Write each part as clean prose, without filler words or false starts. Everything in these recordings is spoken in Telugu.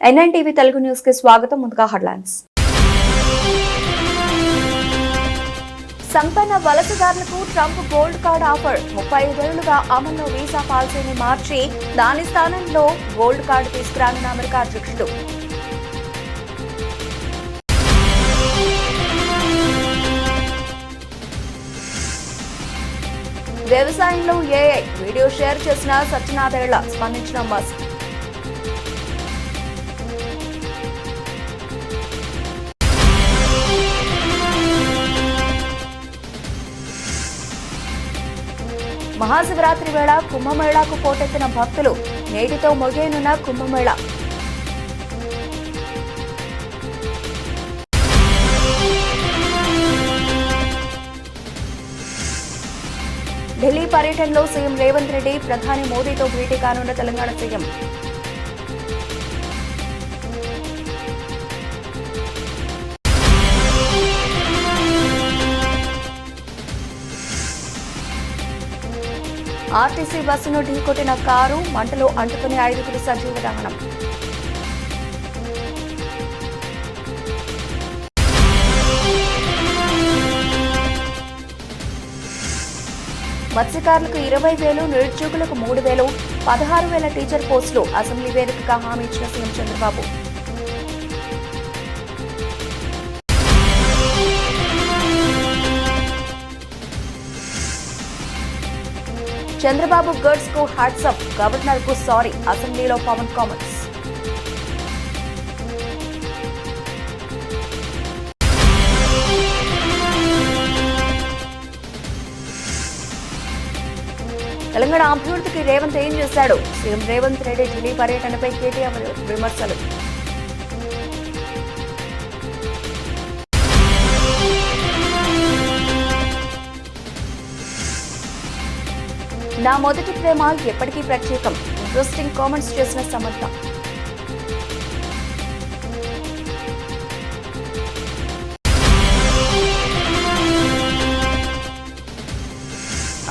ఎన్ఎన్టీవీ తెలుగు న్యూస్ కి స్వాగతం. ముందుగా హెడ్లైన్స్. సంపన్న వలసదారులకు ట్రంప్ గోల్డ్ కార్డ్ ఆఫర్. 35 ఏళ్లుగా అమల్లో వీసా పాలసీని మార్చి దాని స్థానంలో గోల్డ్ కార్డు తీసుకురానున్న అమెరికా అధ్యక్షుడు. వ్యవసాయంలో ఏఐ వీడియో షేర్ చేసిన సత్యనాథేళ్ల స్పందించిన మస్క్. మహాశివరాత్రి వేళ కుంభమేళాకు పోటెత్తిన భక్తులు. నేటితో ముగియనున్న కుంభమేళా. ఢిల్లీ పర్యటనలో సీఎం రేవంత్ రెడ్డి, ప్రధాని మోదీతో భేటీ కానున్న తెలంగాణ సీఎం. ఆర్టీసీ బస్సును ఢీకొట్టిన కారు, మంటలు అంటుకుని 5గురు సజీవ దహనం. మత్స్యకారులకు 20,000, నిరుద్యోగులకు 3,000, 16,000 టీచర్ పోస్టులు అసెంబ్లీ వేదికగా హామీ ఇచ్చిన సీఎం చంద్రబాబు. చంద్రబాబు గర్ల్స్ కు హ్యాట్సప్, గవర్నర్ కు సారీ. అసెంబ్లీలో పవన్ కామెంట్స్. తెలంగాణ అభివృద్ధికి రేవంత్ ఏం చేశాడు? సీఎం రేవంత్ రెడ్డి ఢిల్లీ పర్యటనపై కేటీఆర్ విమర్శలు. నా మొదటి ప్రేమ ఎప్పటికీ ప్రత్యేకం. ఇంట్రెస్టింగ్ కామెంట్స్ చేసిన సమంత.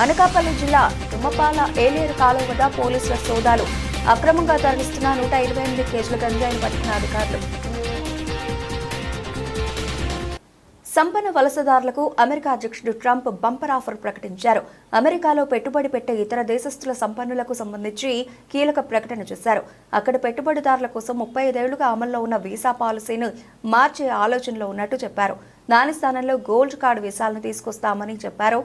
అనకాపల్లి జిల్లా తుమ్మపాల ఏలేరు కాలువ వద్ద పోలీసుల సోదాలు. అక్రమంగా తరలిస్తున్న 128 కేజీల గంజాయిని పట్టుకున్న అధికారులు. సంపన్న వలసదారులకు అమెరికా అధ్యక్షుడు ట్రంప్ బంపర్ ఆఫర్ ప్రకటించారు. అమెరికాలో పెట్టుబడి పెట్టే ఇతర దేశస్థుల సంపన్నులకు సంబంధించి కీలక ప్రకటన చేశారు. అక్కడ పెట్టుబడిదారుల కోసం 35 ఏళ్లుగా అమల్లో ఉన్న వీసా పాలసీని మార్చే ఆలోచనలో ఉన్నట్టు చెప్పారు. దాని స్థానంలో గోల్డ్ కార్డు వీసాలను తీసుకొస్తామని చెప్పారు.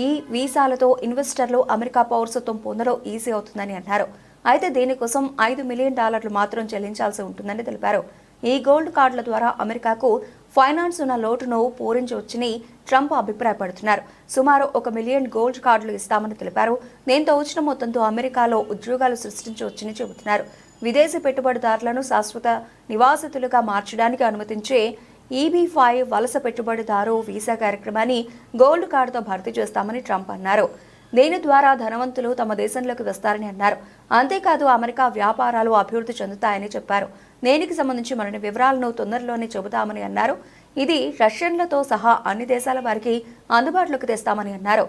ఈ వీసాలతో ఇన్వెస్టర్లు అమెరికా పౌరసత్వం పొందడం ఈజీ అవుతుందని అన్నారు. అయితే దీనికోసం $5 మిలియన్ మాత్రం చెల్లించాల్సి ఉంటుందని తెలిపారు. ఈ గోల్డ్ కార్డుల ద్వారా అమెరికాకు ఫైనాన్స్ ఉన్న లోటును పూరించవచ్చని ట్రంప్ అభిప్రాయపడుతున్నారు. సుమారు 1 మిలియన్ గోల్డ్ కార్డులు ఇస్తామని తెలిపారు. దీంతో వచ్చిన మొత్తంతో అమెరికాలో ఉద్యోగాలు సృష్టించవచ్చని చెబుతున్నారు. విదేశీ పెట్టుబడిదారులను శాశ్వత నివాసితులుగా మార్చడానికి అనుమతించే EB-5 వలస పెట్టుబడిదారు వీసా కార్యక్రమాన్ని గోల్డ్ కార్డుతో భర్తీ చేస్తామని ట్రంప్ అన్నారు. దీని ద్వారా ధనవంతులు తమ దేశంలోకి వస్తారని అన్నారు. అంతేకాదు అమెరికా వ్యాపారాలు అభివృద్ధి చెందుతాయని చెప్పారు. దీనికి సంబంధించి మరిన్ని వివరాలను తొందరలోనే చెబుతామని అన్నారు. ఇది రష్యన్లతో సహా అన్ని దేశాల వారికి అందుబాటులోకి తెస్తామని అన్నారు.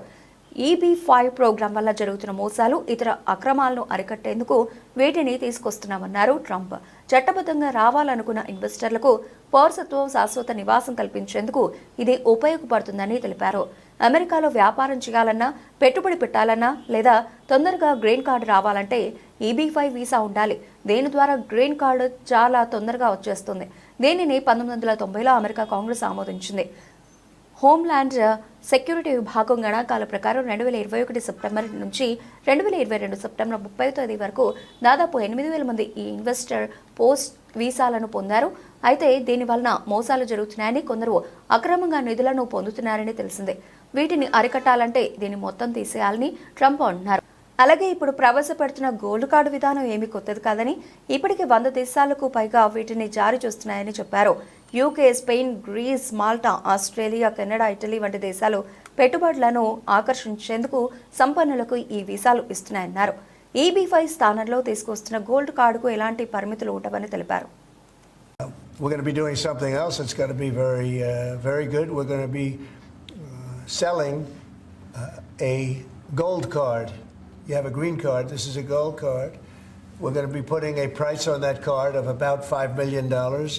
EB-5 ప్రోగ్రాం వల్ల జరుగుతున్న మోసాలు, ఇతర అక్రమాలను అరికట్టేందుకు వీటిని తీసుకొస్తున్నామన్నారు ట్రంప్. చట్టబద్ధంగా రావాలనుకున్న ఇన్వెస్టర్లకు పౌరసత్వం, శాశ్వత నివాసం కల్పించేందుకు ఇది ఉపయోగపడుతుందని తెలిపారు. అమెరికాలో వ్యాపారం చేయాలన్నా, పెట్టుబడి పెట్టాలన్నా లేదా తొందరగా గ్రీన్ కార్డు రావాలంటే EB-5 వీసా ఉండాలి. దీని ద్వారా గ్రీన్ కార్డు చాలా తొందరగా వచ్చేస్తుంది. దీనిని 1990లో అమెరికా కాంగ్రెస్ ఆమోదించింది. హోమ్ల్యాండ్ సెక్యూరిటీ విభాగం గణాంకాల ప్రకారం 2021 సెప్టెంబర్ నుంచి 2022 సెప్టెంబర్ 30వ తేదీ వరకు దాదాపు 8,000 మంది ఈ ఇన్వెస్టర్ పోస్ట్ వీసాలను పొందారు. అయితే దీనివలన మోసాలు జరుగుతున్నాయని, కొందరు అక్రమంగా నిధులను పొందుతున్నారని తెలిసిందే. వీటిని అరికట్టాలంటే దీన్ని మొత్తం తీసేయాలని ట్రంప్ అన్నారు. అలాగే ఇప్పుడు ప్రవేశపెడుతున్న గోల్డ్ కార్డు విధానం ఏమీ కొత్తది కాదని, ఇప్పటికే 100 దేశాలకు పైగా వీటిని జారీ చేస్తున్నాయని చెప్పారు. UK, Spain, Greece, Malta, Australia, Canada, Italy వంటి దేశాలు పెట్టుబడులను ఆకర్షించేందుకు సంపన్నులకు ఈ వీసాలు ఇస్తున్నాయన్నారు. EB-5 స్థానంలో తీసుకొస్తున్న గోల్డ్ కార్డుకు ఎలాంటి పరిమితులు ఉండవని తెలిపారు. We're going to be doing something else that's going to be very good. We're going to be selling a gold card. You have a green card. This is a gold card. We're going to be putting a price on that card of about $5 million,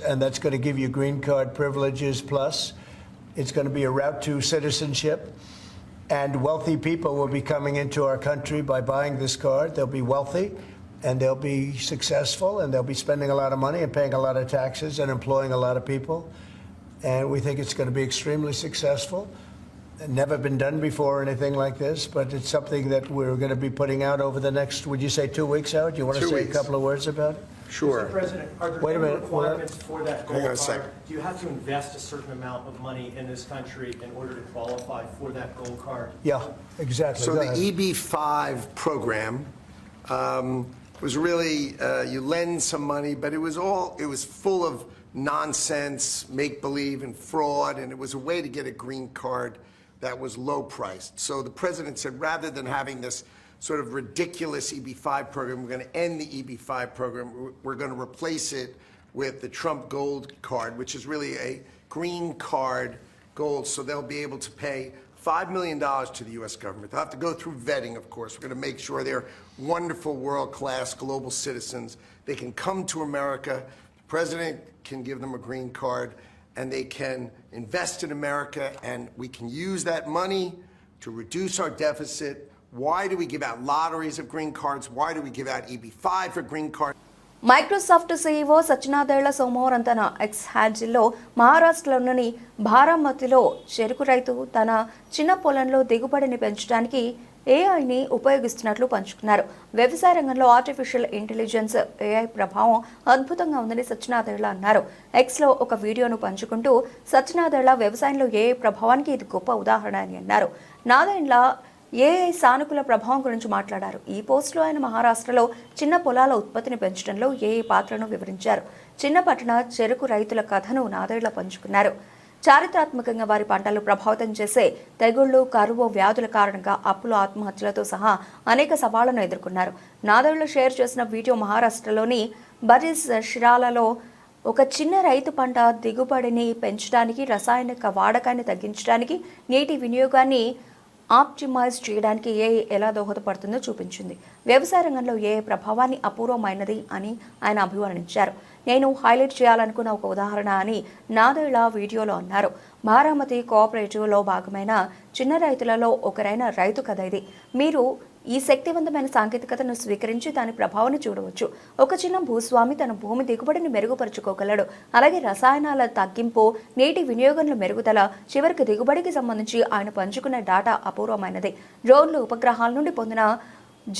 and that's going to give you green card privileges plus. It's going to be a route to citizenship, and wealthy people will be coming into our country by buying this card. They'll be wealthy, and they'll be successful, and they'll be spending a lot of money and paying a lot of taxes and employing a lot of people. And we think it's going to be extremely successful. Never been done before or anything like this, but it's something that we're going to be putting out over the next, would you say 2 weeks out? Do you want to 2 say weeks. a couple of words about it? Sure. Mr. President, are there Wait a any minute. requirements for that Hang on gold a card? second. Do you have to invest a certain amount of money in this country in order to qualify for that gold card? Yeah, exactly. So Go the ahead. EB-5 program was really, you lend some money, but it was full of nonsense, make-believe, and fraud, and it was a way to get a green card that was low-priced. So the president said, rather than having this sort of ridiculous EB-5 program, we're going to end the EB-5 program. We're going to replace it with the Trump Gold Card, which is really a green card gold, so they'll be able to pay $5 million to the U.S. government. They'll have to go through vetting, of course. We're going to make sure they're wonderful, world-class global citizens. They can come to America. The president can give them a green card, and they can invest in America, and we can use that money to reduce our deficit. Why do we give out lotteries of green cards? Why do we give out EB-5 for green cards? Microsoft CEO Satya Nadella సోమవారం తన ఎక్స్ హ్యాండిల్లో మహారాష్ట్రలోని బారామతిలో చెరుకు రైతు తన చిన్న పొలంలో దిగుబడిని పెంచడానికి ఏఐని ఉపయోగిస్తున్నట్లు పంచుకున్నారు. వ్యవసాయ రంగంలో ఆర్టిఫిషియల్ ఇంటెలిజెన్స్ ఏఐ ప్రభావం అద్భుతంగా ఉందని సత్యనాదేళ్ల అన్నారు. ఎక్స్లో ఒక వీడియోను పంచుకుంటూ సత్యనాదేళ్ల వ్యవసాయంలో ఏఐ ప్రభావానికి ఇది గొప్ప ఉదాహరణ అని అన్నారు. నాదేళ్ల ఏఐ సానుకూల ప్రభావం గురించి మాట్లాడారు. ఈ పోస్టులో ఆయన మహారాష్ట్రలో చిన్న పొలాల ఉత్పత్తిని పెంచడంలో ఏఐ పాత్రను వివరించారు. చిన్న పట్టణ చెరుకు రైతుల కథను నాదేళ్ల పంచుకున్నారు. చారిత్రాత్మకంగా వారి పంటలు ప్రభావితం చేసే తెగుళ్లు, కరువు, వ్యాధుల కారణంగా అప్పులు, ఆత్మహత్యలతో సహా అనేక సవాళ్లను ఎదుర్కొన్నారు. నాదేళ్ల షేర్ చేసిన వీడియో మహారాష్ట్రలోని బరీస్ షిరాలలో ఒక చిన్న రైతు పంట దిగుబడిని పెంచడానికి, రసాయనిక వాడకాన్ని తగ్గించడానికి, నీటి వినియోగాన్ని ఆప్టిమైజ్ చేయడానికి ఏఐ ఎలా దోహదపడుతుందో చూపించింది. వ్యవసాయ రంగంలో ఏఐ ప్రభావాన్ని అపూర్వమైనది అని ఆయన అభివర్ణించారు. నేను హైలైట్ చేయాలనుకున్న ఒక ఉదాహరణ అని నాదేళ్ల వీడియోలో అన్నారు. బారామతి కోఆపరేటివ్లో భాగమైన చిన్న రైతులలో ఒకరైన రైతు కథ ఇది. మీరు ఈ శక్తివంతమైన సాంకేతికతను స్వీకరించి దాని ప్రభావాన్ని చూడవచ్చు. ఒక చిన్న భూస్వామి తన భూమి దిగుబడిని మెరుగుపరుచుకోగలడు. అలాగే రసాయనాల తగ్గింపు, నీటి వినియోగంలో మెరుగుదల, చివరికి దిగుబడికి సంబంధించి ఆయన పంచుకున్న డేటా అపూర్వమైనది. డ్రోన్లు, ఉపగ్రహాల నుండి పొందిన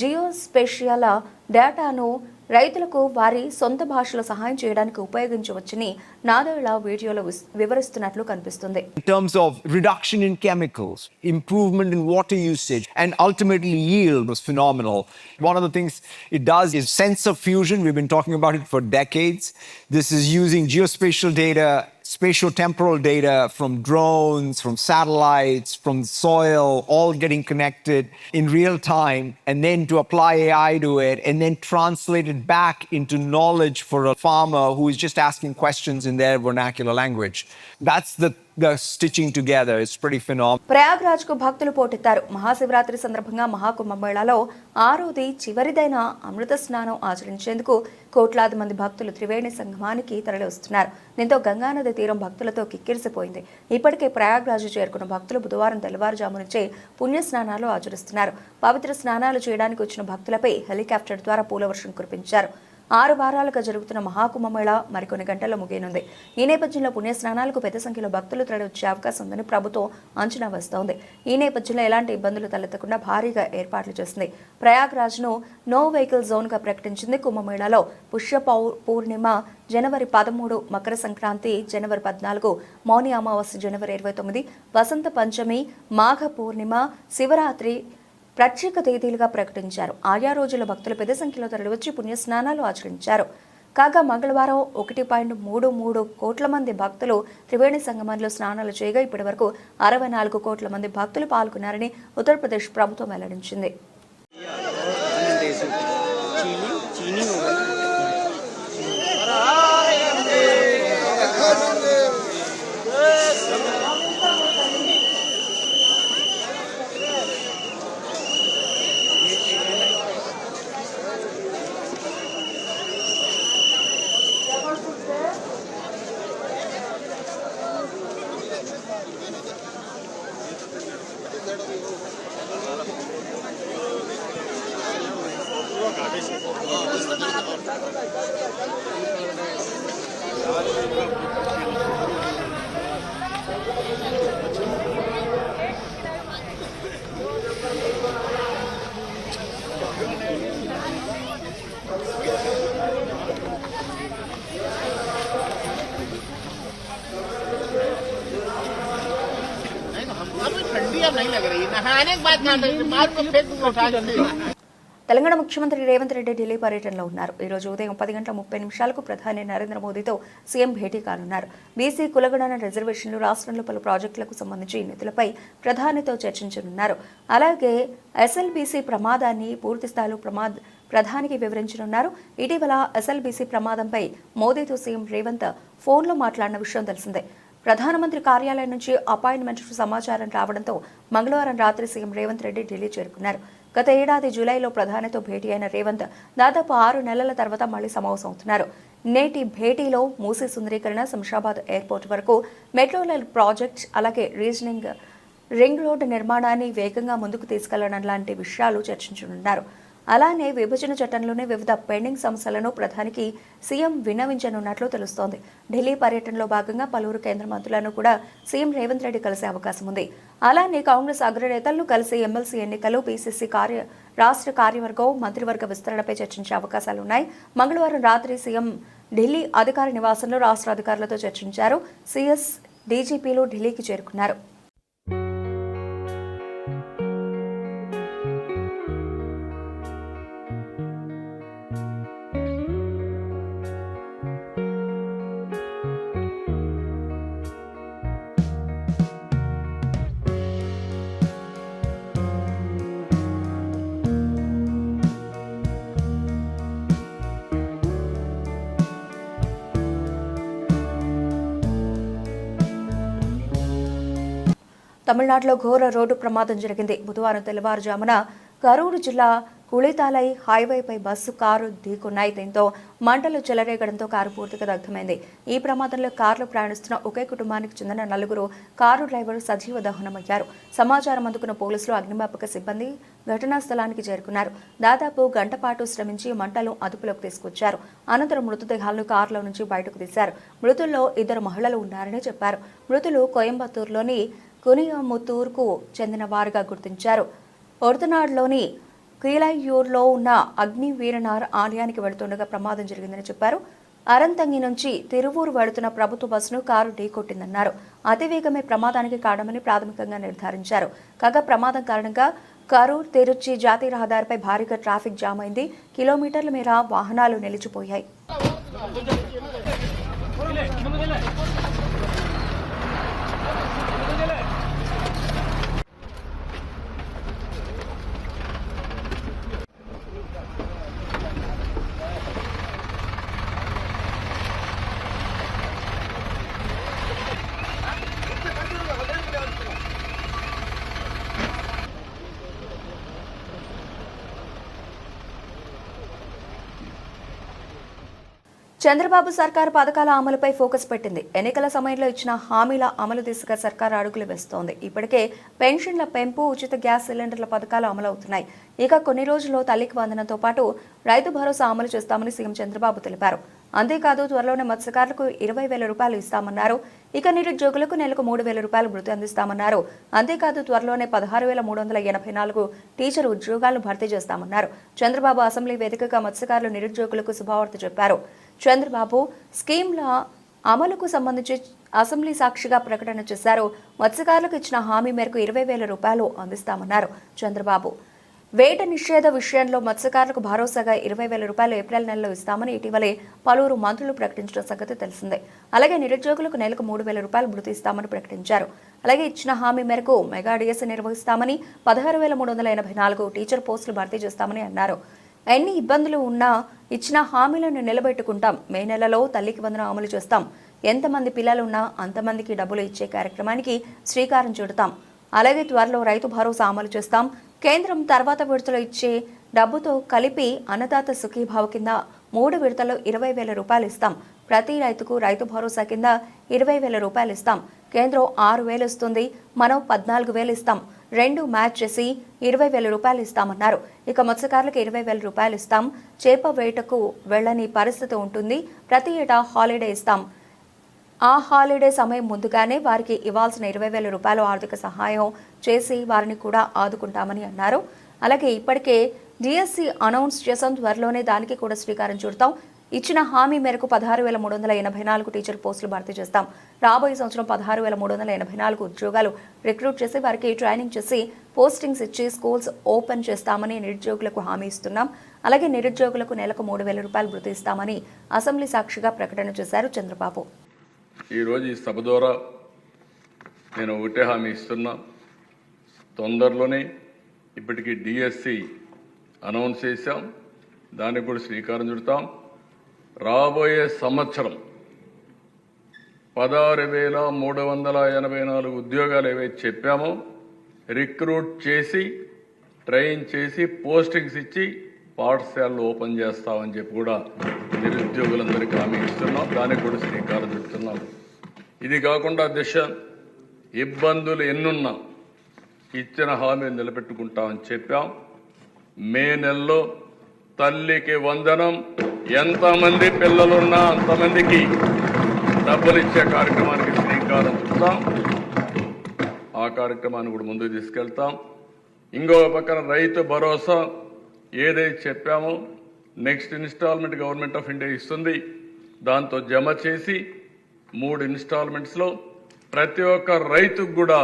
జియోస్పేషియల్ డేటాను రైతులకు వారి సొంత భాషలో సహాయం చేయడానికి ఉపయోగించవచ్చని నాదేళ్ల వీడియోలో వివరిస్తున్నట్లు కనిపిస్తుంది. In terms of reduction in chemicals, improvement in water usage, and ultimately yield was phenomenal. One of the things it does is sensor fusion. We've been talking about it for decades. This is using geospatial data, spatial temporal data from drones, from satellites, from soil, all getting connected in real time, and then to apply AI to it, and then translate it back into knowledge for a farmer who is just asking questions in their vernacular language. That's the stitching together. It's pretty phenomenal. Prayagraj కు భక్తులు పోటెత్తారు. మహాశివరాత్రి సందర్భంగా మహాకుంభమేళాలో 6వది చివరిదైన అమృత స్నానం ఆచరించేందుకు కోట్లాది మంది భక్తులు త్రివేణి సంగమానికి తరలివస్తున్నారు. దీంతో గంగానది తీరం భక్తులతో కిక్కిరిసిపోయింది. ఇప్పటికే ప్రయాగ్రాజ్ చేరుకున్న భక్తులు బుధవారం తెల్లవారుజాము నుంచే పుణ్యస్నానాలు ఆచరిస్తున్నారు. పవిత్ర స్నానాలు చేయడానికి వచ్చిన భక్తులపై హెలికాప్టర్ ద్వారా పూలవర్షం కురిపించారు. 6 వారాలుగా జరుగుతున్న మహాకుంభమేళా మరికొన్ని గంటల్లో ముగియనుంది. ఈ నేపథ్యంలో పుణ్యస్నానాలకు పెద్ద సంఖ్యలో భక్తులు తరలివచ్చే అవకాశం ఉందని ప్రభుత్వం అంచనా వేస్తోంది. ఈ నేపథ్యంలో ఎలాంటి ఇబ్బందులు తలెత్తకుండా భారీగా ఏర్పాట్లు చేసింది. ప్రయాగ్రాజ్ను నో వెహికల్ జోన్గా ప్రకటించింది. కుంభమేళాలో పుష్య పూర్ణిమ జనవరి 13, మకర సంక్రాంతి జనవరి 14, మౌని అమావాస్య జనవరి 29, వసంత పంచమి, మాఘ పూర్ణిమ, శివరాత్రి ప్రత్యేక తేదీలుగా ప్రకటించారు. ఆయా రోజుల భక్తులు పెద్ద సంఖ్యలో తరలివచ్చి పుణ్యస్నానాలు ఆచరించారు. కాగా మంగళవారం 1.33 కోట్ల మంది భక్తులు త్రివేణి సంగమంలో స్నానాలు చేయగా ఇప్పటి వరకు 64 కోట్ల మంది భక్తులు పాల్గొన్నారని ఉత్తరప్రదేశ్ ప్రభుత్వం వెల్లడించింది. अभी ठंडी अब नहीं लग रही, नहाने के बाद मार को फेंक दूंगा उठा के। తెలంగాణ ముఖ్యమంత్రి రేవంత్ రెడ్డి ఢిల్లీ పర్యటనలో ఉన్నారు. ఈ రోజు ఉదయం 10:30 ప్రధాని నరేంద్ర మోదీతో సీఎం భేటీ కానున్నారు. బీసీ కులగణన రిజర్వేషన్లు, రాష్ట్రంలో పలు ప్రాజెక్టులకు సంబంధించి నిధులపై ప్రధానితో చర్చించనున్నారు. అలాగే ఎస్ఎల్బీసీ ప్రమాదాన్ని పూర్తిస్థాయిలో ప్రధానికి వివరించనున్నారు. ఇటీవల ఎస్ఎల్బీసీ ప్రమాదంపై మోదీతో సీఎం రేవంత్ ఫోన్లో మాట్లాడిన విషయం తెలిసిందే. ప్రధానమంత్రి కార్యాలయం నుంచి అపాయింట్మెంట్ సమాచారం రావడంతో మంగళవారం రాత్రి సీఎం రేవంత్ రెడ్డి ఢిల్లీ చేరుకున్నారు. గత ఏడాది జూలైలో ప్రధానితో భేటీ అయిన రేవంత్ దాదాపు 6 నెలల తర్వాత మళ్లీ సమావేశమవుతున్నారు. నేటి భేటీలో మూసీ సుందరీకరణ, శంషాబాద్ ఎయిర్పోర్ట్ వరకు మెట్రో రైల్ ప్రాజెక్ట్, అలాగే రింగ్ రోడ్డు నిర్మాణాన్ని వేగంగా ముందుకు తీసుకెళ్లడం లాంటి విషయాలు చర్చించనున్నారు. అలానే విభజన చట్టంలోనే వివిధ పెండింగ్ సమస్యలను ప్రధానికి సీఎం విన్నవించనున్నట్లు తెలుస్తోంది. ఢిల్లీ పర్యటనలో భాగంగా పలువురు కేంద్ర మంత్రులను కూడా సీఎం రేవంత్ రెడ్డి కలిసే అవకాశం ఉంది. అలానే కాంగ్రెస్ అగ్రనేతలను కలిసి ఎమ్మెల్సీ ఎన్నికలు, పీసీసీ రాష్ట్ర కార్యవర్గం, మంత్రివర్గ విస్తరణపై చర్చించే అవకాశాలున్నాయి. మంగళవారం రాత్రి సీఎం ఢిల్లీ అధికార నివాసంలో రాష్ట్ర అధికారులతో చర్చించారు. సీఎస్, డీజీపీలు ఢిల్లీకి చేరుకున్నారు. తమిళనాడులో ఘోర రోడ్డు ప్రమాదం జరిగింది. బుధవారం తెల్లవారుజామున కరూరు జిల్లా కుళితాలై హైవేపై బస్సు, కారు ఢీకొన్నాయి. దీంతో మంటలు చెలరేగడంతో కారు పూర్తిగా దగ్ధమైంది. ఈ ప్రమాదంలో కారులో ప్రయాణిస్తున్న ఒకే కుటుంబానికి చెందిన 4 కారు డ్రైవర్ సజీవ దహనమయ్యారు. సమాచారం అందుకున్న పోలీసులు, అగ్నిమాపక సిబ్బంది ఘటనా స్థలానికి చేరుకున్నారు. దాదాపు గంట పాటు శ్రమించి మంటలు అదుపులోకి తీసుకొచ్చారు. అనంతరం మృతదేహాలను కారులో నుంచి బయటకు తీశారు. మృతుల్లో 2 మహిళలు ఉన్నారని చెప్పారు. మృతులు కోయంబత్తూరులోని కునియముత్తూరుకు చెందిన వారుగా గుర్తించారు. ఒర్తనాడులోని కీలయ్యూర్లో ఉన్న అగ్ని వీరనార్ ఆలయానికి వెళుతుండగా ప్రమాదం జరిగిందని చెప్పారు. అరంతంగి నుంచి తిరువూరు వెళుతున్న ప్రభుత్వ బస్సును కారు ఢీకొట్టిందన్నారు. అతివేగమే ప్రమాదానికి కారణమని ప్రాథమికంగా నిర్ధారించారు. కాగా ప్రమాదం కారణంగా కరూర్ తిరుచి జాతీయ రహదారిపై భారీగా ట్రాఫిక్ జామ్ అయింది. కిలోమీటర్ల మేర వాహనాలు నిలిచిపోయాయి. చంద్రబాబు సర్కారు పథకాల అమలుపై ఫోకస్ పెట్టింది. ఎన్నికల సమయంలో ఇచ్చిన హామీల అమలు దిశగా సర్కారు అడుగులు వేస్తోంది. ఇప్పటికే పెన్షన్ల పెంపు, ఉచిత గ్యాస్ సిలిండర్ల పథకాలు అమలవుతున్నాయి. ఇక కొన్ని రోజుల్లో తల్లికి వందనంతో పాటు రైతు భరోసా అమలు చేస్తామని సీఎం చంద్రబాబు తెలిపారు. అంతేకాదు త్వరలోనే మత్స్యకారులకు 20,000 రూపాయలు ఇస్తామన్నారు. ఇక నిరుద్యోగులకు నెలకు 3,000 రూపాయలు భృతి అందిస్తామన్నారు. అంతేకాదు త్వరలోనే 16,384 టీచర్ ఉద్యోగాలను భర్తీ చేస్తామన్నారు. చంద్రబాబు అసెంబ్లీ వేదికగా మత్స్యకారులు, నిరుద్యోగులకు శుభవార్త చెప్పారు. చంద్రబాబు స్కీమ్ల అమలుకు సంబంధించి అసెంబ్లీ సాక్షిగా ప్రకటన చేశారు. మత్స్యకారులకు ఇచ్చిన హామీ మేరకు 20,000 రూపాయలు అందిస్తామన్నారు చంద్రబాబు. వేట నిషేధ విషయంలో మత్స్యకారులకు భరోసాగా 20,000 రూపాయలు ఏప్రిల్ నెలలో ఇస్తామని ఇటీవలే పలువురు మంత్రులు ప్రకటించిన సంగతి తెలిసిందే. అలాగే నిరుద్యోగులకు నెలకు 3,000 రూపాయలు భృతి ఇస్తామని ప్రకటించారు. అలాగే ఇచ్చిన హామీ మేరకు మెగా డిఎస్సీ నిర్వహిస్తామని, 16,384 టీచర్ పోస్టులు భర్తీ చేస్తామని అన్నారు. ఎన్ని ఇబ్బందులు ఉన్నా ఇచ్చిన హామీలను నిలబెట్టుకుంటాం. మే నెలలో తల్లికి వందనం అమలు చేస్తాం. ఎంతమంది పిల్లలున్నా అంతమందికి డబ్బులు ఇచ్చే కార్యక్రమానికి శ్రీకారం చుడతాం. అలాగే త్వరలో రైతు భరోసా అమలు చేస్తాం. కేంద్రం తర్వాత విడతలో ఇచ్చే డబ్బుతో కలిపి అన్నదాత సుఖీభావ కింద 3 విడతల్లో 20,000 రూపాయలు ఇస్తాం. ప్రతి రైతుకు రైతు భరోసా కింద 20,000 రూపాయలు ఇస్తాం. కేంద్రం 6,000 ఇస్తుంది, మనం 14,000 ఇస్తాం. 2 మ్యాచ్ చేసి 20,000 రూపాయలు ఇస్తామన్నారు. ఇక మత్స్యకారులకు 20,000 రూపాయలు ఇస్తాం. చేప వేటకు వెళ్లని పరిస్థితి ఉంటుంది. ప్రతి ఏటా హాలిడే ఇస్తాం. ఆ హాలిడే సమయం ముందుగానే వారికి ఇవ్వాల్సిన 20,000 రూపాయల ఆర్థిక సహాయం చేసి వారిని కూడా ఆదుకుంటామని అన్నారు. అలాగే ఇప్పటికే డిఎస్సి అనౌన్స్ చేసాం, త్వరలోనే దానికి కూడా శ్రీకారం చుడతాం. ఇచ్చిన హామీ మేరకు 16,384 టీచర్ పోస్టులు భర్తీ చేస్తాం. రాబోయే సంవత్సరం 16,384 ఉద్యోగాలు రిక్రూట్ చేసి వారికి ట్రైనింగ్ చేసి పోస్టింగ్స్ ఇచ్చి స్కూల్స్ ఓపెన్ చేస్తామని నిరుద్యోగులకు హామీ ఇస్తున్నాం. అలాగే నిరుద్యోగులకు నెలకు 3,000 రూపాయలు భృతి ఇస్తామని అసెంబ్లీ సాక్షిగా ప్రకటన చేశారు చంద్రబాబు. ఈరోజు ఈ సభ ద్వారా నేను ఒకటే హామీ ఇస్తున్నా, తొందరలోనే ఇప్పటికీ డిఎస్సి అనౌన్స్ చేశాం, దానికి కూడా శ్రీకారం చుడతాం. రాబోయే సంవత్సరం 16,384 ఉద్యోగాలు ఏవైతే చెప్పామో రిక్రూట్ చేసి ట్రైన్ చేసి పోస్టింగ్స్ ఇచ్చి పాఠశాలలు ఓపెన్ చేస్తామని చెప్పి కూడా నిరుద్యోగులందరికీ హామీ ఇస్తున్నాం, దానికి కూడా శ్రీకారం చుడుతున్నాం. ఇది కాకుండా దిశ ఇబ్బందులు ఎన్నున్నా ఇచ్చిన హామీని నిలబెట్టుకుంటామని చెప్పాం. మే నెలలో తల్లికి వందనం, ఎంతమంది పిల్లలున్నా అంతమందికి డబ్బులు ఇచ్చే కార్యక్రమానికి శ్రీకారం చుడతాం. ఆ కార్యక్రమాన్ని కూడా ముందుకు తీసుకెళ్తాం. ఇంకో పక్కన రైతు భరోసా ఏదైతే చెప్పామో next installment government of India ఇస్తుంది, దాంతో జమ చేసి 3 ఇన్స్టాల్మెంట్స్లో ప్రతి ఒక్క రైతుకు కూడా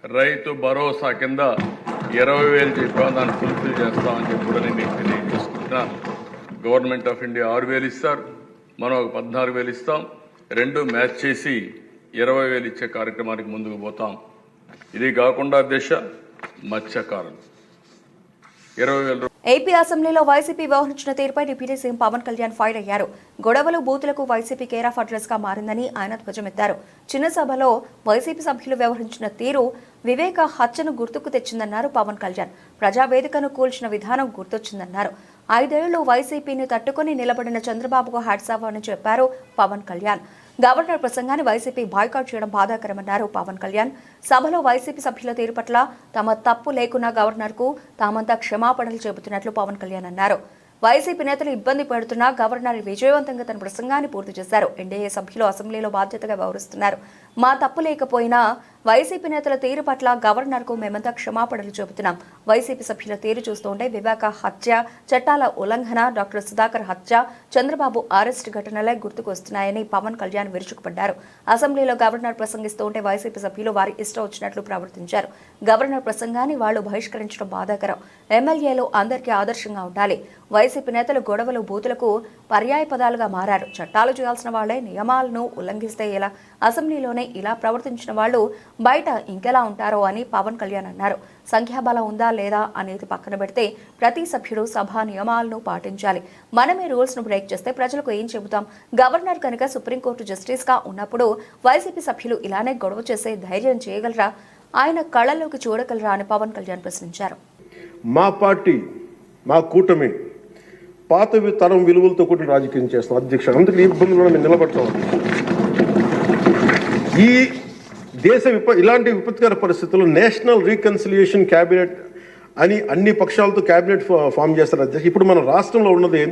రైతు భరోసా కింద 20,000 చెప్పాం, దాన్ని ఫుల్ఫిల్ చేస్తామని చెప్పి కూడా నేను తెలియజేసుకుంటున్నాను. గవర్నమెంట్ ఆఫ్ ఇండియా 6,000 ఇస్తారు, మనం ఒక 14,000 ఇస్తాం, 2 మ్యాచ్ చేసి 20,000 ఇచ్చే కార్యక్రమానికి ముందుకు పోతాం. ఇది కాకుండా దిశ మత్స్యకారులు 20,000. ఏపీ అసెంబ్లీలో వైసీపీ వ్యవహరించిన తీరుపై deputy CM Pawan Kalyan fire అయ్యారు. గొడవలు బూతులకు వైసీపీ కేర్ ఆఫ్ అడ్రస్ గా మారిందని ఆయన ధ్వజమెత్తారు. చిన్న సభలో వైసీపీ సభ్యులు వ్యవహరించిన తీరు వివేక హత్యను గుర్తుకు తెచ్చిందన్నారు పవన్ కళ్యాణ్. ప్రజావేదికను కూల్చిన విధానం గుర్తొచ్చిందన్నారు. 5 ఏళ్లు వైసీపీని తట్టుకుని నిలబడిన చంద్రబాబుకు హ్యాట్స్ ఆఫ్ అని చెప్పారు పవన్ కళ్యాణ్. గవర్నర్ ప్రసంగాన్ని వైసీపీ బాయ్కాట్ చేయడం బాధాకరమన్నారు పవన్ కళ్యాణ్. సభలో వైసీపీ సభ్యుల తీరు పట్ల తమ తప్పు లేకున్నా గవర్నర్కు తామంతా క్షమాపణలు చెబుతున్నట్లు పవన్ కళ్యాణ్ అన్నారు. వైసీపీ నేతలు ఇబ్బంది పెడుతున్నా గవర్నర్ విజయవంతంగా తన ప్రసంగాన్ని పూర్తి చేశారు. ఎన్డీఏ సభ్యులు అసెంబ్లీలో బాధ్యతగా వ్యవహరిస్తున్నారు. మా తప్పు లేకపోయినా వైసీపీ నేతల తీరు పట్ల గవర్నర్కు మేమంతా క్షమాపణలు చెబుతున్నాం. వైసీపీ సభ్యుల తీరు చూస్తుంటే వివేక హత్య, చట్టాల ఉల్లంఘన, డాక్టర్ సుధాకర్ హత్య, చంద్రబాబు అరెస్ట్ ఘటనలే గుర్తుకు వస్తున్నాయని పవన్ కళ్యాణ్ విరుచుకుపడ్డారు. అసెంబ్లీలో గవర్నర్ ప్రసంగిస్తుంటే వైసీపీ సభ్యులు వారి ఇష్టం వచ్చినట్లు ప్రవర్తించారు. గవర్నర్ ప్రసంగాన్ని వాళ్లు బహిష్కరించడం బాధాకరం. ఎమ్మెల్యేలు అందరికీ ఆదర్శంగా ఉండాలి. వైసీపీ నేతలు గొడవలు బూతులకు పర్యాయ పదాలుగా మారారు. చట్టాలు చేయాల్సిన వాళ్లే నియమాలను ఉల్లంఘిస్తే ఎలా? అసెంబ్లీలోనే ఇలా ప్రవర్తించిన వాళ్లు బయట ఇంకెలా ఉంటారో అని పవన్ కళ్యాణ్ అన్నారు. సంఖ్యాబలం ఉందా లేదా అనేది పక్కన పెడితే ప్రతి సభ్యుడు సభా నియమాలను పాటించాలి. మనమే రూల్స్ ను బ్రేక్ చేస్తే ప్రజలకు ఏం చెబుతాం? గవర్నర్ కనుక సుప్రీంకోర్టు జస్టిస్ గా ఉన్నప్పుడు వైసీపీ సభ్యులు ఇలానే గొడవ చేసే ధైర్యం చేయగలరా? ఆయన కళ్ళలోకి చూడగలరా అని పవన్ కళ్యాణ్ ప్రశ్నించారు. మా పార్టీ, మా కూటమి పాత తరం విలువలతో కూడిన రాజకీయం చేస్తాం అధ్యక్ష. అందుకే ఈ ఇబ్బందులను మేము నిలబడతాం. ఈ దేశ ఇలాంటి విపత్కర పరిస్థితుల్లో నేషనల్ రీకన్సిలియేషన్ క్యాబినెట్ అని అన్ని పక్షాలతో క్యాబినెట్ ఫామ్ చేస్తారు అధ్యక్ష. ఇప్పుడు మన రాష్ట్రంలో ఉన్నది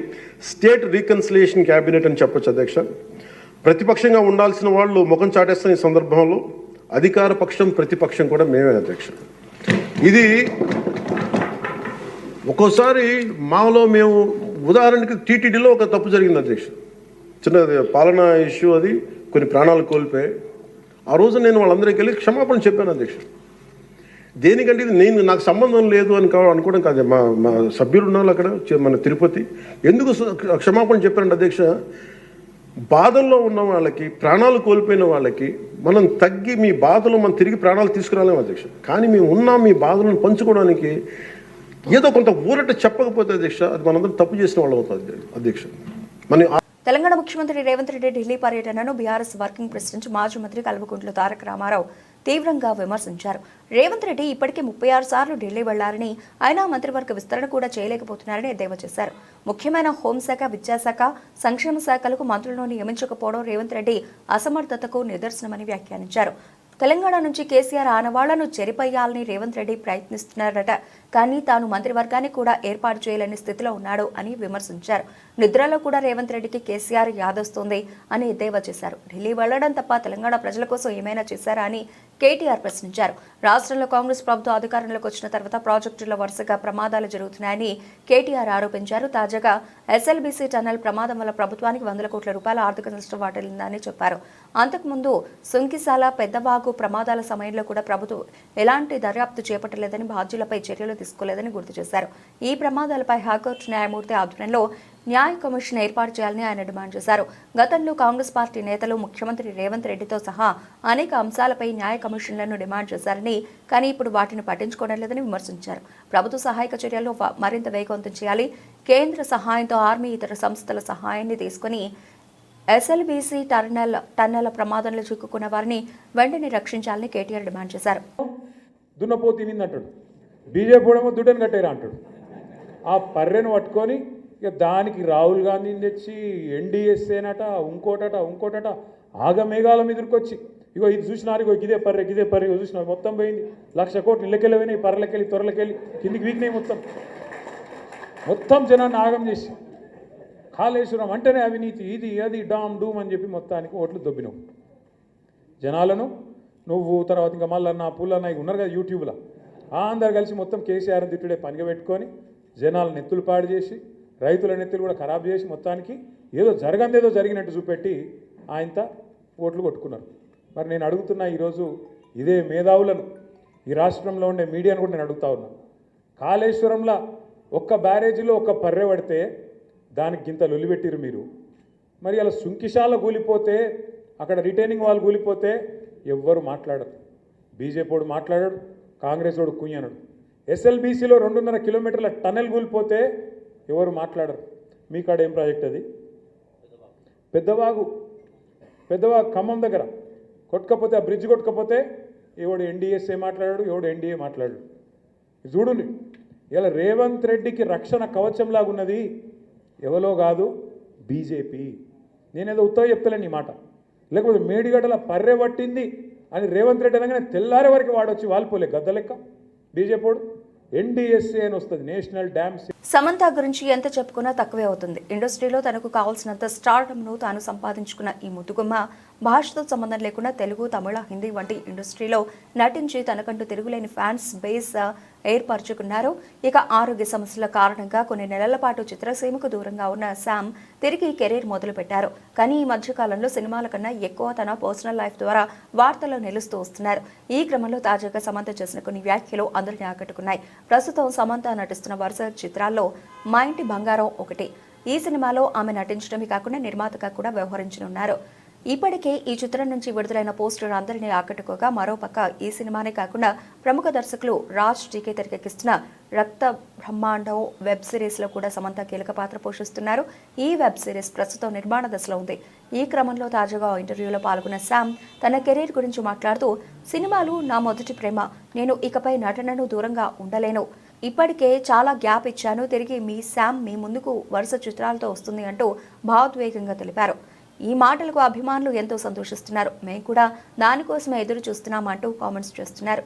స్టేట్ రీకన్సిలియేషన్ క్యాబినెట్ అని చెప్పొచ్చు అధ్యక్ష. ప్రతిపక్షంగా ఉండాల్సిన వాళ్ళు ముఖం చాటేస్తున్న ఈ సందర్భంలో అధికార పక్షం ప్రతిపక్షం కూడా మేమే అధ్యక్ష. ఇది ఒక్కోసారి మాలో మేము ఉదాహరణకి టీటీడీలో ఒక తప్పు జరిగింది అధ్యక్ష. చిన్న పాలనా ఇష్యూ, అది కొన్ని ప్రాణాలు కోల్పోయి ఆ రోజు నేను వాళ్ళందరికీ వెళ్ళి క్షమాపణ చెప్పాను అధ్యక్ష. దేనికంటే ఇది నాకు సంబంధం లేదు అని అనుకోవడం కాదు. మా సభ్యులు ఉన్నారు అక్కడ మన తిరుపతి. ఎందుకు క్షమాపణ చెప్పానండి అధ్యక్ష? బాధల్లో ఉన్న వాళ్ళకి, ప్రాణాలు కోల్పోయిన వాళ్ళకి మనం తగ్గి మీ బాధలో మనం తిరిగి ప్రాణాలు తీసుకురాలేము అధ్యక్ష. కానీ మేము ఉన్నాం మీ బాధలను పంచుకోవడానికి. ఏదో కొంత ఊరట చెప్పకపోతే అధ్యక్ష అది మనందరం తప్పు చేసిన వాళ్ళు అవుతుంది అధ్యక్ష. మన తెలంగాణ ముఖ్యమంత్రి రేవంత్ రెడ్డి ఢిల్లీ పర్యటనను బీఆర్ఎస్ వర్కింగ్ ప్రెసిడెంట్ మాజీ మంత్రి కల్వకుంట్ల తారక రామారావు తీవ్రంగా విమర్శించారు. రేవంత్ రెడ్డి ఇప్పటికే 36 సార్లు ఢిల్లీ వెళ్లారని, ఆయన మంత్రివర్గ విస్తరణ కూడా చేయలేకపోతున్నారని ఎద్దేవా చేశారు. ముఖ్యమైన హోంశాఖ, విద్యాశాఖ, సంక్షేమ శాఖలకు మంత్రులను నియమించకపోవడం రేవంత్ రెడ్డి అసమర్థతకు నిదర్శనమని వ్యాఖ్యానించారు. తెలంగాణ నుంచి కేసీఆర్ ఆనవాళ్లను చెరిపేయాలని రేవంత్ రెడ్డి ప్రయత్నిస్తున్నారట. కానీ తాను మంత్రివర్గాన్ని కూడా ఏర్పాటు చేయలేని స్థితిలో ఉన్నాడు అని విమర్శించారు. నిద్రలో కూడా రేవంత్ రెడ్డికి కేసీఆర్ యాదొస్తోంది అని ఎద్దేవా చేశారు. ఢిల్లీ వెళ్లడం తప్ప తెలంగాణ ప్రజల కోసం ఏమైనా చేశారా అని కేటీఆర్ ప్రశ్నించారు. రాష్ట్రంలో కాంగ్రెస్ ప్రభుత్వం అధికారంలోకి వచ్చిన తర్వాత ప్రాజెక్టుల్లో వరుసగా ప్రమాదాలు జరుగుతున్నాయని కేటీఆర్ ఆరోపించారు. తాజాగా ఎస్ఎల్బీసీ టన్నెల్ ప్రమాదం వల్ల ప్రభుత్వానికి 100 కోట్ల రూపాయల ఆర్థిక నష్టం వాటిల్లిందని చెప్పారు. అంతకుముందు సుంకిశాల పెద్దవాగు ప్రమాదాల సమయంలో కూడా ప్రభుత్వం ఎలాంటి దర్యాప్తు చేపట్టలేదని, బాధ్యులపై చర్యలు తీసుకోలేదని గుర్తు చేశారు. ఈ ప్రమాదాలపై హైకోర్టు న్యాయమూర్తి ఆధ్వర్యంలో న్యాయ కమిషన్ ఏర్పాటు చేయాలని ఆయన డిమాండ్ చేశారు. గతంలో కాంగ్రెస్ పార్టీ నేతలు ముఖ్యమంత్రి రేవంత్ రెడ్డితో సహా అనేక అంశాలపై న్యాయ కమిషన్లను డిమాండ్ చేశారని, కానీ ఇప్పుడు వాటిని పట్టించుకోవడం లేదని విమర్శించారు. ప్రభుత్వ సహాయక చర్యల్లో మరింత వేగవంతం చేయాలి. కేంద్ర సహాయంతో ఆర్మీ ఇతర సంస్థల సహాయాన్ని తీసుకుని ఎస్ఎల్బీసీ టన్నెల ప్రమాదంలో చిక్కుకున్న వారిని వెంటనే రక్షించాలని కేటీఆర్ డిమాండ్ చేశారు. దున్నపోతు తినిందంటాడు, బీజేపీ ఏమో దుడ్డని కట్టేరా అంటాడు. ఆ పర్రెను పట్టుకొని ఇక దానికి రాహుల్ గాంధీని తెచ్చి ఎన్డీఎస్ఏనట ఇంకోటట ఆగమేఘాల మీదకి వచ్చి ఇగో ఇది చూసినారు, ఇగో ఇదే పర్రె ఇగో చూసినారు, మొత్తం పోయింది. 1,00,000 కోట్లు ఇళ్ళకెళ్ళి పోయినాయి, పర్రెలకెళ్ళి త్వరలకెళ్ళి కిందికి వీకినాయి. మొత్తం జనాన్ని ఆగం చేసి కాళేశ్వరం అంటేనే అవినీతి, ఇది అది డామ్ డూమ్ అని చెప్పి మొత్తానికి ఓట్లు దొబ్బినావు జనాలను. నువ్వు తర్వాత ఇంకా మళ్ళీ నా పుల్లన్న ఉన్నారు కదా యూట్యూబ్లో, అందరు కలిసి మొత్తం కేసీఆర్ తిట్టుడే పనిగా పెట్టుకొని జనాల నెత్తులు పాడు చేసి, రైతుల నెత్తులు కూడా ఖరాబ్ చేసి, మొత్తానికి ఏదో జరగందేదో జరిగినట్టు చూపెట్టి ఆయనతో ఓట్లు కొట్టుకున్నారు. మరి నేను అడుగుతున్నా ఈరోజు ఇదే మేధావులను, ఈ రాష్ట్రంలో ఉండే మీడియాను కూడా నేను అడుగుతా ఉన్నా. కాళేశ్వరంలో ఒక్క బ్యారేజీలో ఒక్క పర్రె పడితే దానికి ఇంత లొల్లిపెట్టిరు మీరు. మరి అలా సుంకిశాల కూలిపోతే, అక్కడ రిటైనింగ్ వాల్ కూలిపోతే ఎవ్వరు మాట్లాడరు. బీజేపీ వాడు మాట్లాడాడు, కాంగ్రెస్ వాడు కుయ్యనడు. ఎస్ఎల్బీసీలో 2.5 కిలోమీటర్ల టన్నెల్ కూలిపోతే ఎవరు మాట్లాడరు. మీ కాడ ఏం ప్రాజెక్ట్ అది? పెద్దవాగు ఖమ్మం దగ్గర కొట్టకపోతే, ఆ బ్రిడ్జ్ కొట్టకపోతే ఎవడు ఎన్డీఎస్ఏ మాట్లాడాడు, ఎవడు ఎన్డీఏ మాట్లాడాడు. చూడండి, ఇలా రేవంత్ రెడ్డికి రక్షణ కవచంలాగున్నది ఎవరో కాదు, బీజేపీ. నేనేదో ఉత్తగా చెప్తలేను ఈ మాట. లేకపోతే మేడిగడ్డల పర్రె పట్టింది అని రేవంత్ రెడ్డి అనగానే తెల్లారే వరకు వాడొచ్చి వాలిపోలే గద్ద లెక్క బీజేపీ వాడు. ఎన్డీఎస్ఏ అని వస్తుంది, నేషనల్ డ్యామ్. సమంత గురించి ఎంత చెప్పుకున్నా తక్కువే అవుతుంది. ఇండస్ట్రీలో తనకు కావాల్సినంత స్టార్డమ్ను తాను సంపాదించుకున్న ఈ ముద్దుగుమ్మ భాషతో సంబంధం లేకుండా తెలుగు, తమిళ, హిందీ వంటి ఇండస్ట్రీలో నటించి తనకంటూ తిరుగులేని ఫ్యాన్స్ బేస్ ఏర్పరచుకున్నారు. ఇక ఆరోగ్య సమస్యల కారణంగా కొన్ని నెలల పాటు చిత్రసీమకు దూరంగా ఉన్న శామ్ తిరిగి కెరీర్ మొదలుపెట్టారు. కానీ ఈ మధ్యకాలంలో సినిమాల కన్నా ఎక్కువ తన పర్సనల్ లైఫ్ ద్వారా వార్తల్లో నిలుస్తూ వస్తున్నారు. ఈ క్రమంలో తాజాగా సమంత చేసిన కొన్ని వ్యాఖ్యలు అందరినీ ఆకట్టుకున్నాయి. ప్రస్తుతం సమంత నటిస్తున్న వరుస చిత్రాల్లో మా ఇంటి బంగారం ఒకటి. ఈ సినిమాలో ఆమె నటించడమే కాకుండా నిర్మాతగా కూడా వ్యవహరించనున్నారు. ఇప్పటికే ఈ చిత్రం నుంచి విడుదలైన పోస్టర్ అందరినీ ఆకట్టుకోగా, మరోపక్క ఈ సినిమానే కాకుండా ప్రముఖ దర్శకులు రాజ్ టీకే తెరకెక్కిస్తున్న రక్త బ్రహ్మాండం వెబ్ సిరీస్లో కూడా సమంత కీలక పాత్ర పోషిస్తున్నారు. ఈ వెబ్ సిరీస్ ప్రస్తుతం నిర్మాణ దశలో ఉంది. ఈ క్రమంలో తాజాగా ఇంటర్వ్యూలో పాల్గొన్న శామ్ తన కెరీర్ గురించి మాట్లాడుతూ, సినిమాలు నా మొదటి ప్రేమ, నేను ఇకపై నటనను దూరంగా ఉండలేను, ఇప్పటికే చాలా గ్యాప్ ఇచ్చాను, తిరిగి మీ శామ్ మీ ముందుకు వరుస చిత్రాలతో వస్తుంది అంటూ భావోద్వేగంగా తెలిపారు. ఈ మాటలకు అభిమానులు ఎంతో సంతోషిస్తున్నారు. మేము కూడా దానికోసమే ఎదురు చూస్తున్నామంటూ కామెంట్స్ చేస్తున్నారు.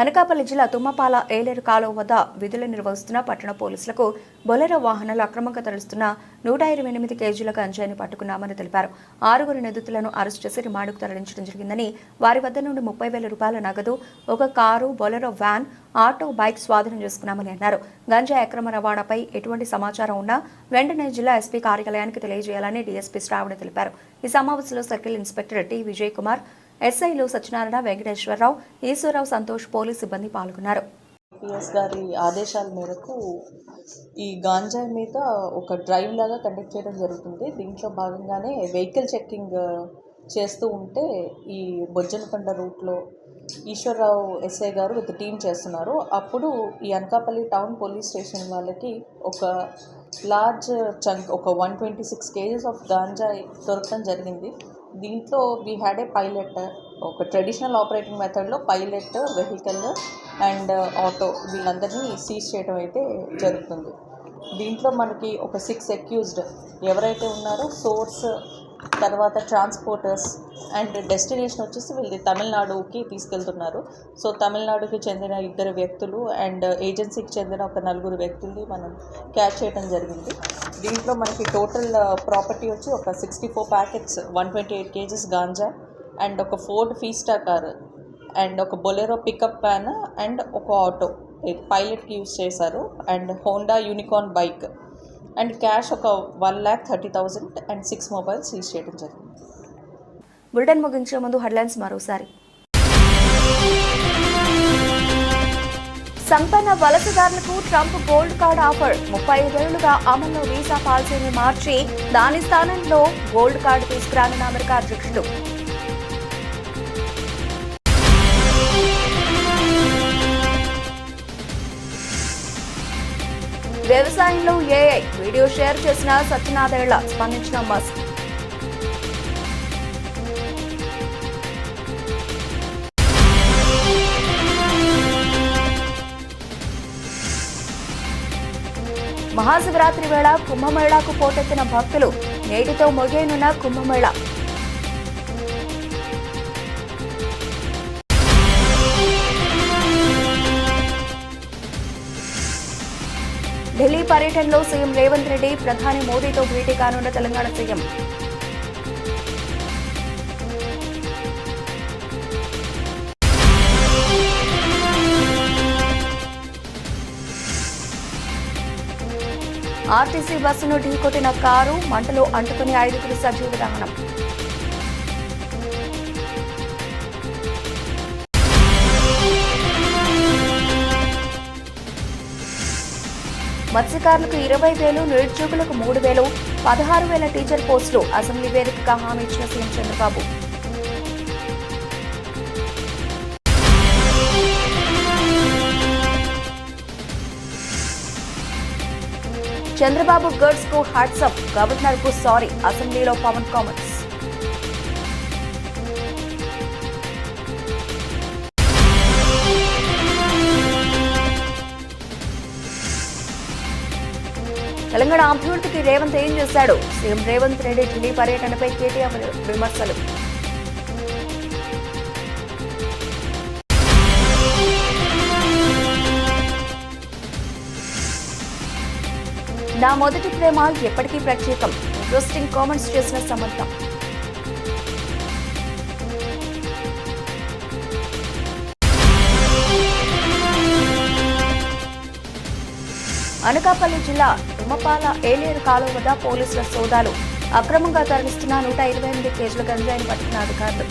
అనకాపల్లి జిల్లా తుమ్మపాల ఏలేరు కాలువ వద్ద విధులు నిర్వహిస్తున్న పట్టణ పోలీసులకు బొలెరో వాహనాలు అక్రమంగా తరలిస్తున్న 128 కేజీల గంజాయిని పట్టుకున్నామని తెలిపారు. 6 నిందితులను అరెస్టు చేసి రిమాండ్కు తరలించడం జరిగిందని, వారి వద్ద నుండి 30,000 రూపాయల నగదు, ఒక car, Bolero van, auto, bike స్వాధీనం చేసుకున్నామని అన్నారు. గంజాయి అక్రమ రవాణాపై ఎటువంటి సమాచారం ఉన్నా వెంటనే జిల్లా ఎస్పీ కార్యాలయానికి తెలియజేయాలని డీఎస్పీ శ్రావణి తెలిపారు. ఈ సమావేశంలో circle inspector T Vijay Kumar, ఎస్ఐలు సత్యనారాయణ, వెంకటేశ్వరరావు, ఈశ్వరరావు, సంతోష్, పోలీసు సిబ్బంది పాల్గొన్నారు. పిఎస్ గారి ఆదేశాల మేరకు ఈ గాంజాయి మీద ఒక డ్రైవ్ లాగా కండక్ట్ చేయడం జరుగుతుంది. దీంట్లో భాగంగానే వెహికల్ చెక్కింగ్ చేస్తూ ఉంటే ఈ బొజ్జనకొండ రూట్లో ఈశ్వరరావు ఎస్ఐ గారు విత్ టీం చేస్తున్నారు. అప్పుడు ఈ అనకాపల్లి టౌన్ పోలీస్ స్టేషన్ వాళ్ళకి ఒక లార్జ్ చంక్, ఒక 126 కేజీస్ ఆఫ్ గాంజాయి దొరకడం జరిగింది. దీంట్లో వీ హ్యాడ్ ఏ పైలట్, ఒక ట్రెడిషనల్ ఆపరేటింగ్ మెథడ్లో పైలట్, వెహికల్ అండ్ ఆటో వీళ్ళందరినీ సీజ్ చేయడం అయితే జరుగుతుంది. దీంట్లో మనకి ఒక 6 అక్యూజ్డ్ ఎవరైతే ఉన్నారో సోర్స్, తర్వాత ట్రాన్స్పోర్టర్స్ అండ్ డెస్టినేషన్ వచ్చేసి వీళ్ళు తమిళనాడుకి తీసుకెళ్తున్నారు. సో తమిళనాడుకి చెందిన 2 వ్యక్తులు అండ్ ఏజెన్సీకి చెందిన ఒక 4 వ్యక్తుల్ని మనం క్యాచ్ చేయడం జరిగింది. దీంట్లో మనకి టోటల్ ప్రాపర్టీ వచ్చి ఒక 64 ప్యాకెట్స్ 128 కేజెస్ గాంజా అండ్ ఒక ఫోర్డ్ ఫీస్టా కార్ అండ్ ఒక బొలెరో పికప్ వ్యాన్ అండ్ ఒక ఆటో పైలట్కి యూజ్ చేశారు and Honda unicorn bike and cash ఒక 1,30,000 అండ్ 6 మొబైల్స్ సీజ్ చేయడం జరిగింది. బులెటిన్ ముగించే ముందు హెడ్లైన్స్ మరోసారి. సంపన్న వలసదారులకు ట్రంప్ గోల్డ్ కార్డ్ ఆఫర్. 35 ఏళ్లుగా అమల్లో వీసా పాలసీని మార్చి దాని స్థానంలో గోల్డ్ కార్డు తీసుకురానున్న అమెరికా అధ్యక్షుడు. వ్యవసాయంలో ఏఐ వీడియో షేర్ చేసిన సత్యనాథేళ్ల స్పందించిన మస్క్. మహాశివరాత్రి వేళ కుంభమేళాకు పోటెత్తిన భక్తులు. నేటితో ముగియనున్న కుంభమేళా. ఢిల్లీ పర్యటనలో సీఎం రేవంత్ రెడ్డి ప్రధాని మోదీతో భేటీ కానున్న తెలంగాణ సీఎం. ఆర్టీసీ బస్సును ఢీకొట్టిన కారు, మంటలు అంటుకుని 5 సజీవ దహనం. మత్స్యకారులకు 20,000, నిరుద్యోగులకు 3,000, 16,000 టీచర్ పోస్టులు అసెంబ్లీ వేదికగా హామీ ఇచ్చిన సీఎం చంద్రబాబు. చంద్రబాబు గర్ల్స్ కు హ్యాట్సప్, గవర్నర్ కు సారీ. అసెంబ్లీలో పవన్ కామెంట్స్. తెలంగాణ అభివృద్ధికి రేవంత్ ఏం చేశాడు? సీఎం రేవంత్ రెడ్డి ఢిల్లీ పర్యటనపై కేటీఆర్ విమర్శలు. నా మొదటి ప్రేమ ఎప్పటికీ ప్రత్యేకం. ఇంట్రెస్టింగ్ కామెంట్స్ చేసిన సమంత. అనకాపల్లి జిల్లా తుమ్మపాల ఏలేరు కాలువ వద్ద పోలీసుల సోదాలు. అక్రమంగా తరలిస్తున్న 128 కేజీల గంజాయిని పట్టుకున్న అధికారులు.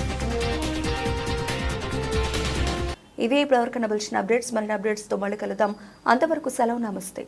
ఇవి ఇప్పటివరకు నబిల్చిన అప్డేట్స్. మరిన్ని అప్డేట్స్తో మళ్ళీ కలుద్దాం. అంతవరకు సెలవు, నమస్తే.